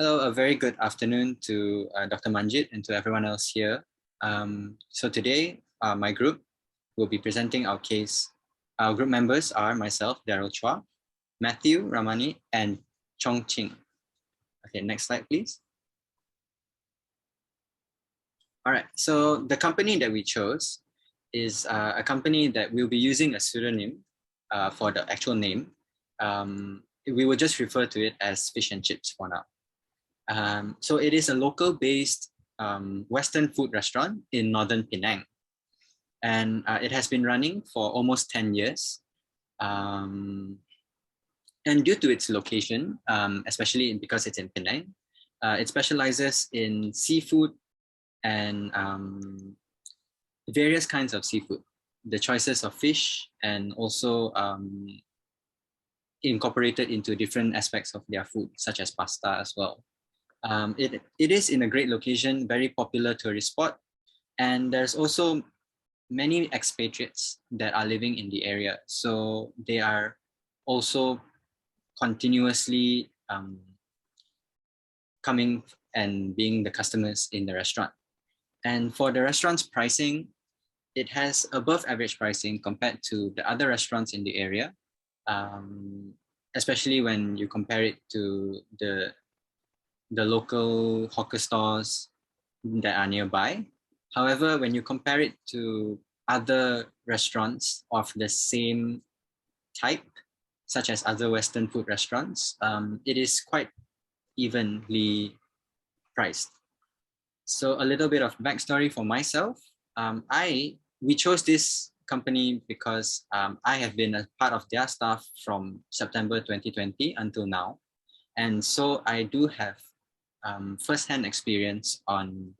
Hello, a very good afternoon to Dr. Manjit and to everyone else here. So today, my group will be presenting our case. Our group members are myself, Daryl Chua, Matthew Ramani, and Chong Ching. Okay, next slide, please. All right, so the company that we chose is a company that we'll be using a pseudonym for the actual name. We will just refer to it as Fish and Chips for now. So it is a local-based Western food restaurant in northern Penang. And it has been running for almost 10 years. And due to its location, especially because it's in Penang, it specializes in seafood and various kinds of seafood. The choices of fish and also incorporated into different aspects of their food, such as pasta as well. It is in a great location, very popular tourist spot, and there's also many expatriates that are living in the area. So they are also continuously coming and being the customers in the restaurant. And for the restaurant's pricing, it has above average pricing compared to the other restaurants in the area, especially when you compare it to the local hawker stores that are nearby. However, when you compare it to other restaurants of the same type, such as other Western food restaurants, it is quite evenly priced. So a little bit of backstory for myself. We chose this company because I have been a part of their staff from September 2020 until now. And so I do have first-hand experience on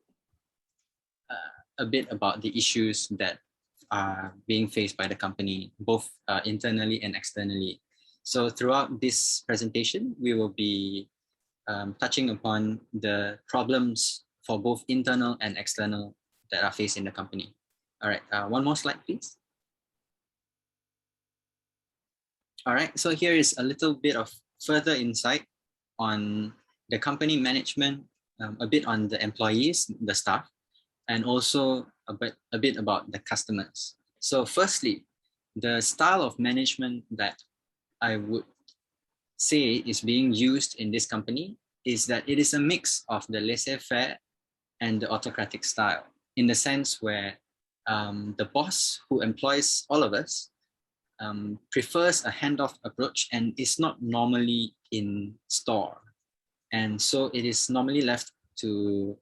a bit about the issues that are being faced by the company, both internally and externally. So throughout this presentation, we will be touching upon the problems for both internal and external that are faced in the company. All right, one more slide, please. All right, so here is a little bit of further insight on the company management, a bit on the employees, the staff, and also a bit about the customers. So firstly, the style of management that I would say is being used in this company is that it is a mix of the laissez-faire and the autocratic style, in the sense where the boss who employs all of us prefers a handoff approach and is not normally in store. And so it is normally left to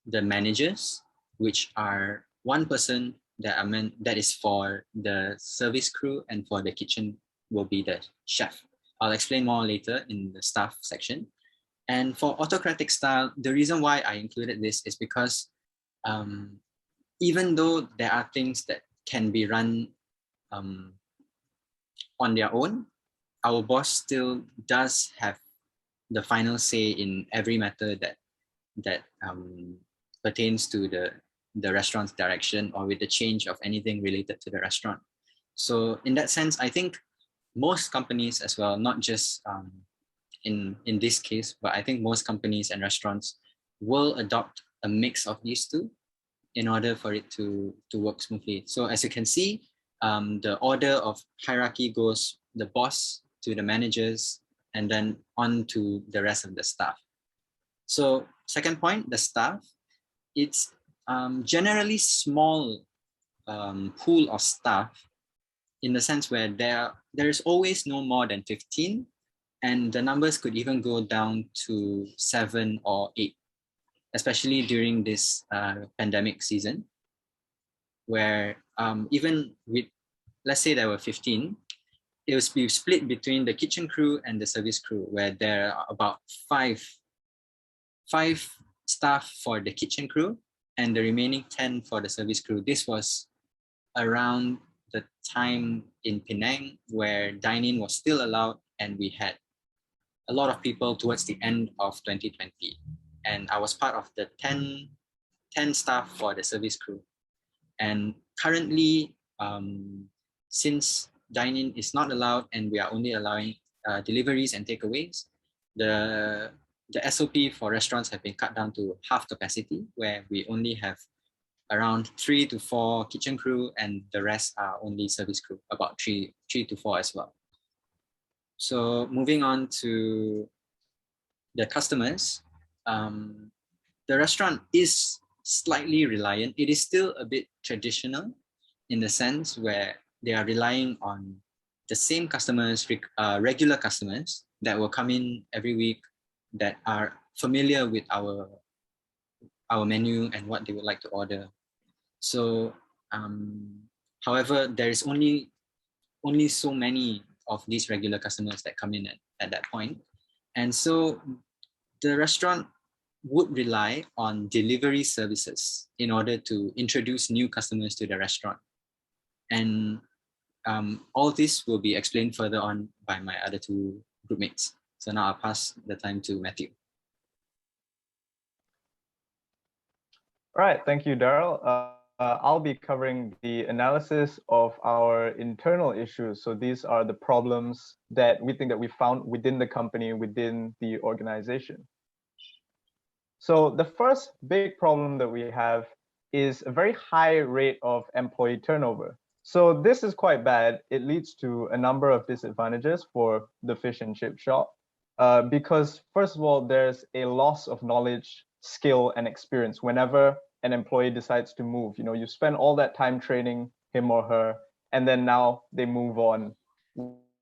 the managers, which are one person that is for the service crew, and for the kitchen will be the chef. I'll explain more later in the staff section. And for autocratic style, the reason why I included this is because even though there are things that can be run on their own, our boss still does have the final say in every matter that pertains to the restaurant's direction, or with the change of anything related to the restaurant. So in that sense, I think most companies as well, not just in this case, but I think most companies and restaurants will adopt a mix of these two in order for it to work smoothly. So as you can see, the order of hierarchy goes the boss to the managers, and then on to the rest of the staff. So second point, the staff, it's generally small pool of staff, in the sense where there is always no more than 15, and the numbers could even go down to 7 or 8, especially during this pandemic season, where even with, let's say there were 15, it was split between the kitchen crew and the service crew, where there are about five staff for the kitchen crew and the remaining 10 for the service crew. This was around the time in Penang where dine-in was still allowed, and we had a lot of people towards the end of 2020. And I was part of the 10 staff for the service crew. And currently, since dine-in is not allowed and we are only allowing deliveries and takeaways, the the SOP for restaurants have been cut down to half capacity, where we only have around 3 to 4 kitchen crew, and the rest are only service crew, about three to 4 as well. So moving on to the customers, the restaurant is slightly reliant. It is still a bit traditional in the sense where they are relying on the same customers, regular customers that will come in every week, that are familiar with our menu and what they would like to order. So, however, there is only so many of these regular customers that come in at that point. And so the restaurant would rely on delivery services in order to introduce new customers to the restaurant. And all this will be explained further on by my other two groupmates. So now I'll pass the time to Matthew. All right, thank you, Daryl. I'll be covering the analysis of our internal issues. So these are the problems that we think that we found within the company, within the organization. So the first big problem that we have is a very high rate of employee turnover. So this is quite bad. It leads to a number of disadvantages for the fish and chip shop because, first of all, there's a loss of knowledge, skill, and experience whenever an employee decides to move. You know, you spend all that time training him or her, and then now they move on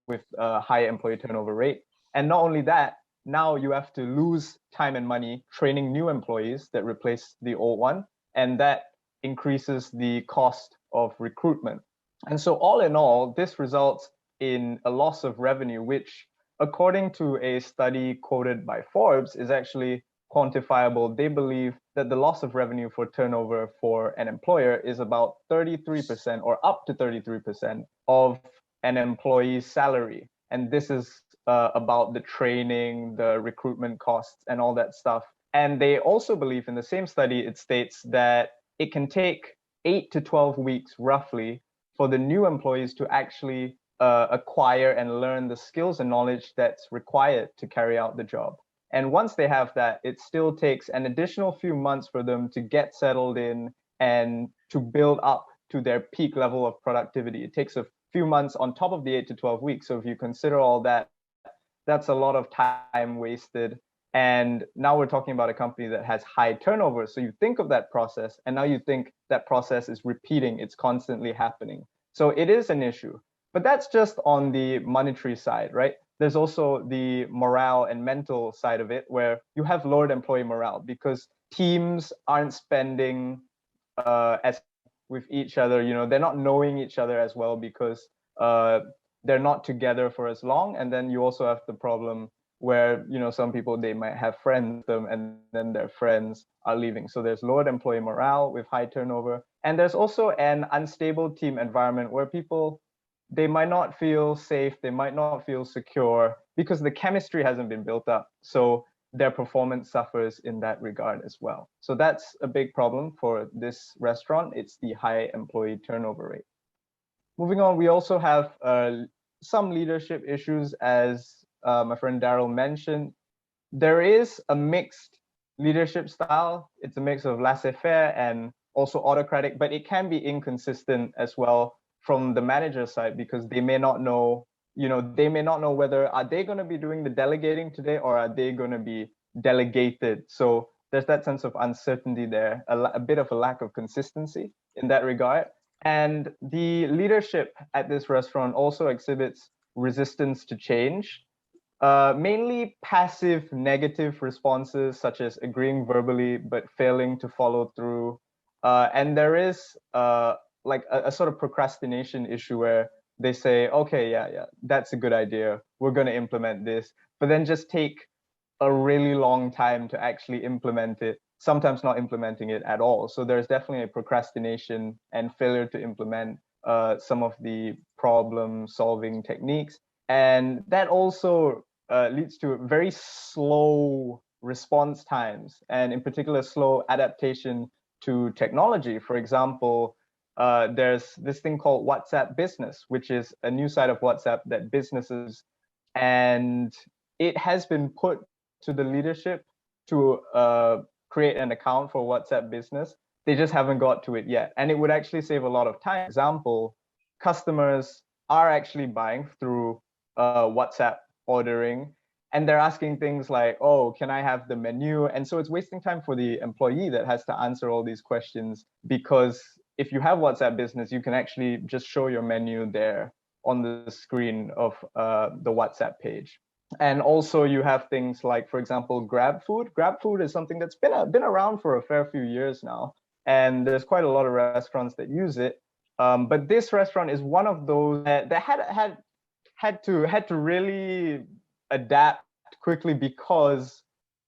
with a high employee turnover rate. And not only that, now you have to lose time and money training new employees that replace the old one, and that increases the cost of recruitment. And so all in all, this results in a loss of revenue, which according to a study quoted by Forbes is actually quantifiable. They believe that the loss of revenue for turnover for an employer is about 33% or up to 33% of an employee's salary. And this is about the training, the recruitment costs, and all that stuff. And they also believe in the same study, it states that it can take 8 to 12 weeks roughly for the new employees to actually acquire and learn the skills and knowledge that's required to carry out the job. And once they have that, it still takes an additional few months for them to get settled in and to build up to their peak level of productivity. It takes a few months on top of the 8 to 12 weeks. So if you consider all that, that's a lot of time wasted. And now we're talking about a company that has high turnover. So you think of that process, and now you think that process is repeating, it's constantly happening. So it is an issue. But that's just on the monetary side, right? There's also the morale and mental side of it, where you have lowered employee morale because teams aren't spending as with each other. You know, they're not knowing each other as well because they're not together for as long. And then you also have the problem where, you know, some people, they might have friends with them and then their friends are leaving. So there's lowered employee morale with high turnover. And there's also an unstable team environment where people, they might not feel safe, they might not feel secure because the chemistry hasn't been built up. So their performance suffers in that regard as well. So that's a big problem for this restaurant. It's the high employee turnover rate. Moving on, we also have some leadership issues, as my friend Daryl mentioned. There is a mixed leadership style. It's a mix of laissez-faire and also autocratic, but it can be inconsistent as well from the manager side because they may not know, you know, they may not know whether are they going to be doing the delegating today or are they going to be delegated. So there's that sense of uncertainty there, a bit of a lack of consistency in that regard. And the leadership at this restaurant also exhibits resistance to change, mainly passive negative responses, such as agreeing verbally but failing to follow through. And there is like a sort of procrastination issue where they say, okay, yeah, that's a good idea. We're going to implement this, but then just take a really long time to actually implement it, sometimes not implementing it at all. So there's definitely a procrastination and failure to implement some of the problem solving techniques. And that also leads to very slow response times, and in particular, slow adaptation to technology. For example, there's this thing called WhatsApp Business, which is a new side of WhatsApp that businesses, and it has been put to the leadership to create an account for WhatsApp Business. They just haven't got to it yet. And it would actually save a lot of time. For example, customers are actually buying through WhatsApp ordering, and they're asking things like, oh, can I have the menu? And so it's wasting time for the employee that has to answer all these questions, because if you have WhatsApp Business, you can actually just show your menu there on the screen of the WhatsApp page. And also you have things like, for example, Grab Food. Grab Food is something that's been around for a fair few years now, and there's quite a lot of restaurants that use it. But this restaurant is one of those that had to really adapt quickly because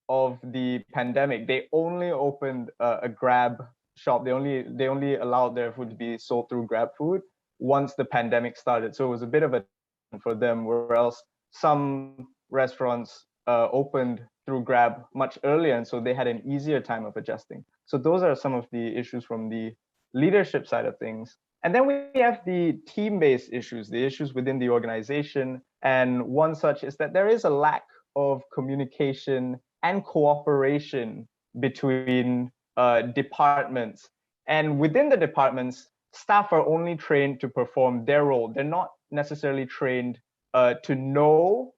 of the pandemic. They only opened a Grab shop. They only allowed their food to be sold through Grab Food once the pandemic started. So it was a bit of a for them, whereas some restaurants opened through Grab much earlier, and so they had an easier time of adjusting. So those are some of the issues from the leadership side of things. And then we have the team-based issues, the issues within the organization. And one such is that there is a lack of communication and cooperation between departments. And within the departments, staff are only trained to perform their role. They're not necessarily trained to know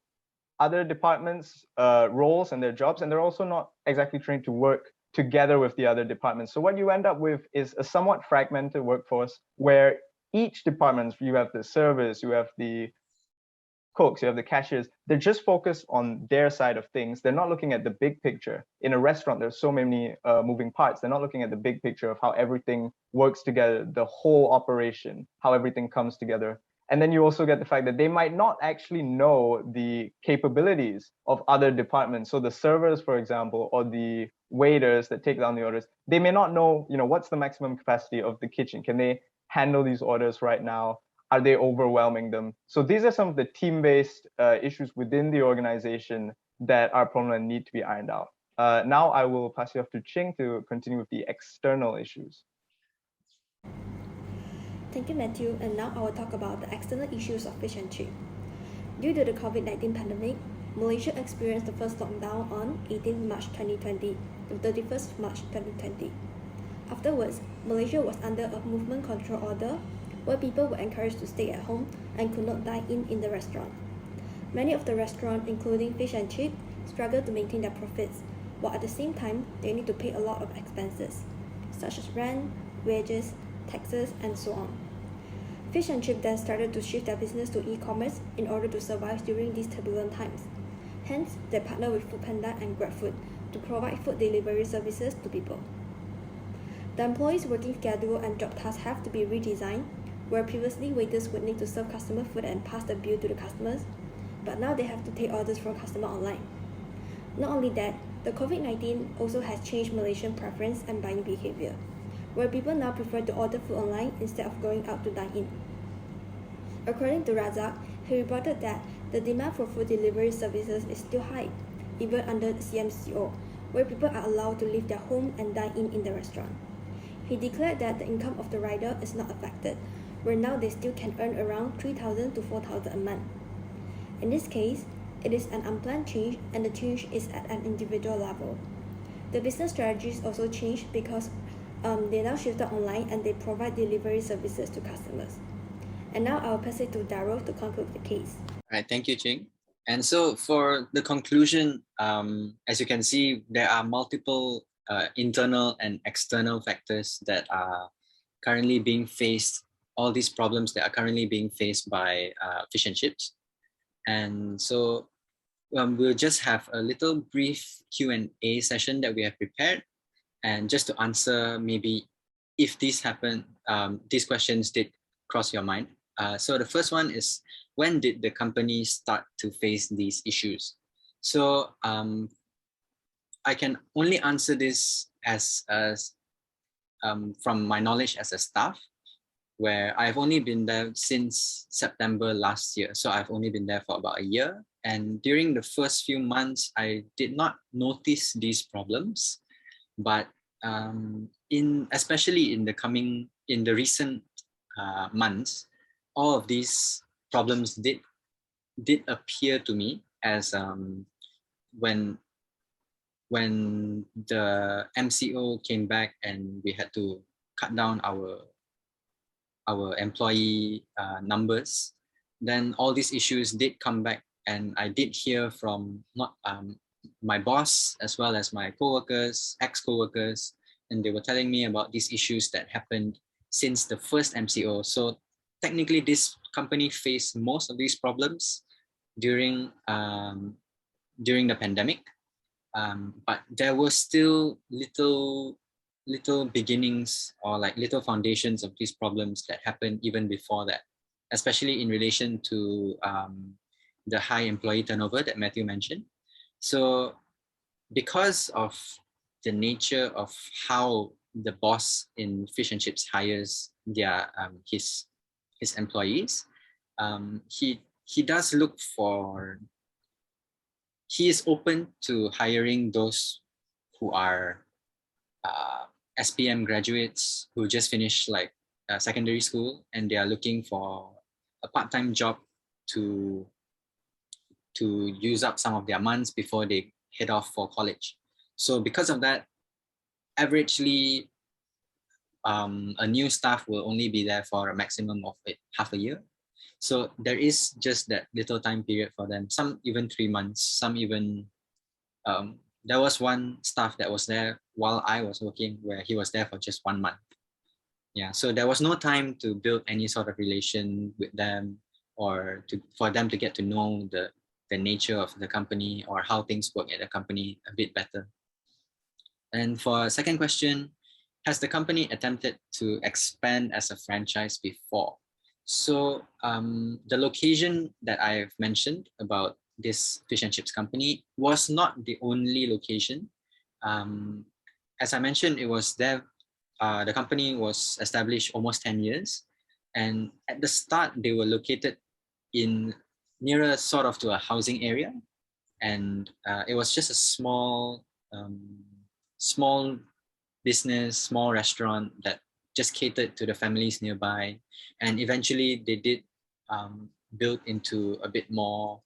other departments' roles and their jobs, and they're also not exactly trained to work together with the other departments. So what you end up with is a somewhat fragmented workforce where each department, you have the servers, you have the cooks, you have the cashiers, they're just focused on their side of things. They're not looking at the big picture. In a restaurant, there's so many moving parts. They're not looking at the big picture of how everything works together, the whole operation, how everything comes together. And then you also get the fact that they might not actually know the capabilities of other departments. So the servers, for example, or the waiters that take down the orders, they may not know, what's the maximum capacity of the kitchen? Can they handle these orders right now? Are they overwhelming them? So these are some of the team-based issues within the organization that are prominent and need to be ironed out. Now I will pass you off to Ching to continue with the external issues. Thank you, Matthew, and now I will talk about the external issues of fish and chip. Due to the COVID-19 pandemic, Malaysia experienced the first lockdown on 18 March 2020 to 31st March 2020. Afterwards, Malaysia was under a movement control order where people were encouraged to stay at home and could not dine in the restaurant. Many of the restaurants, including fish and chip, struggled to maintain their profits, while at the same time, they need to pay a lot of expenses, such as rent, wages, taxes, and so on. Fish and chip then started to shift their business to e-commerce in order to survive during these turbulent times. Hence, they partner with foodpanda and GrabFood to provide food delivery services to people. The employees' working schedule and job tasks have to be redesigned, where previously waiters would need to serve customer food and pass the bill to the customers, but now they have to take orders from customers online. Not only that, the COVID-19 also has changed Malaysian preference and buying behavior, where people now prefer to order food online instead of going out to dine in. According to Razak, he reported that the demand for food delivery services is still high, even under the CMCO, where people are allowed to leave their home and dine in the restaurant. He declared that the income of the rider is not affected, where now they still can earn around 3,000 to 4,000 a month. In this case, it is an unplanned change, and the change is at an individual level. The business strategies also changed because they now shifted online and they provide delivery services to customers. And now I'll pass it to Darryl to conclude the case. All right, thank you, Ching. And so for the conclusion, as you can see, there are multiple internal and external factors that are currently being faced, all these problems that are currently being faced by fish and chips. And so we'll just have a little brief Q&A session that we have prepared. And just to answer maybe if these happen, these questions did cross your mind. So the first one is, when did the company start to face these issues? So I can only answer this as from my knowledge as a staff, where I've only been there since September last year. So I've only been there for about a year. And during the first few months, I did not notice these problems. But especially in the recent months, all of these problems did appear to me as when when the MCO came back and we had to cut down our employee numbers, then all these issues did come back, and I did hear from not my boss as well as my coworkers, ex-coworkers, and they were telling me about these issues that happened since the first MCO. So technically, this company faced most of these problems during the pandemic, but there were still little beginnings or like little foundations of these problems that happened even before that, especially in relation to the high employee turnover that Matthew mentioned. So because of the nature of how the boss in Fish and Chips hires their his employees, he does look for, he is open to hiring those who are SPM graduates who just finished like secondary school, and they are looking for a part-time job to use up some of their months before they head off for college. So because of that, averagely, a new staff will only be there for a maximum of half a year. So there is just that little time period for them, some even 3 months, some even, there was one staff that was there while I was working where he was there for just 1 month. Yeah, so there was no time to build any sort of relation with them, or for them to get to know the nature of the company or how things work at the company a bit better. And for a second question, has the company attempted to expand as a franchise before? So the location that I've mentioned about this fish and chips company was not the only location. As I mentioned, it was there. The company was established almost 10 years. And at the start, they were located in nearer sort of to a housing area. And it was just a small business, small restaurant that just catered to the families nearby. And eventually they did build into a bit more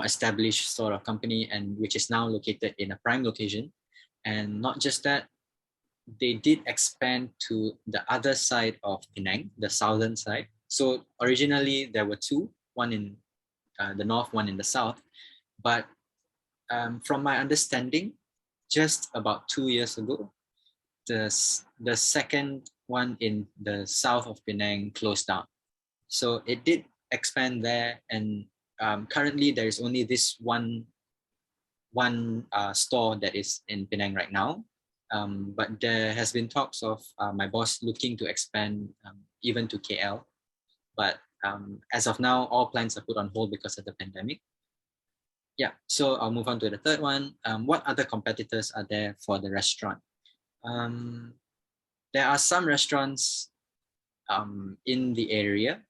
established sort of company, and which is now located in a prime location. And not just that, they did expand to the other side of Penang, the southern side. So originally there were two, one in the north, one in the south. But from my understanding, just about 2 years ago, the second one in the south of Penang closed down. So it did expand there, and currently there is only this one store that is in Penang right now. But there has been talks of my boss looking to expand even to KL. But as of now, all plans are put on hold because of the pandemic. Yeah, so I'll move on to the third one. What other competitors are there for the restaurant? There are some restaurants in the area.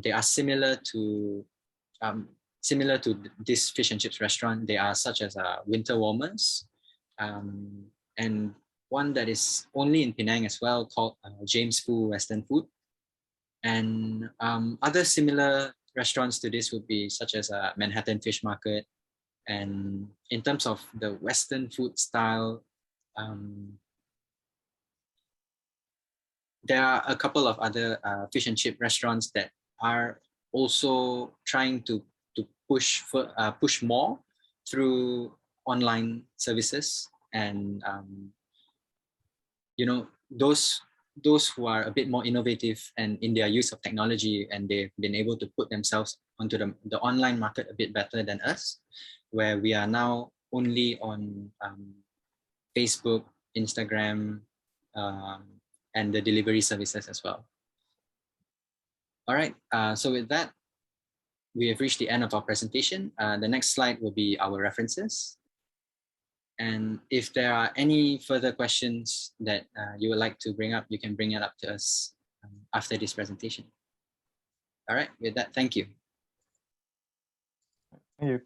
They are similar to this fish and chips restaurant. They are such as Winter Warmers, and one that is only in Penang as well, called James Foo Western Food. And other similar restaurants to this would be such as Manhattan Fish Market. And in terms of the Western food style, there are a couple of other fish and chip restaurants that are also trying to push more through online services. And those who are a bit more innovative and in their use of technology, and they've been able to put themselves onto the online market a bit better than us, where we are now only on Facebook, Instagram, and the delivery services as well. All right, so with that, we have reached the end of our presentation. The next slide will be our references. And if there are any further questions that you would like to bring up, you can bring it up to us after this presentation. All right, with that, thank you. Thank you.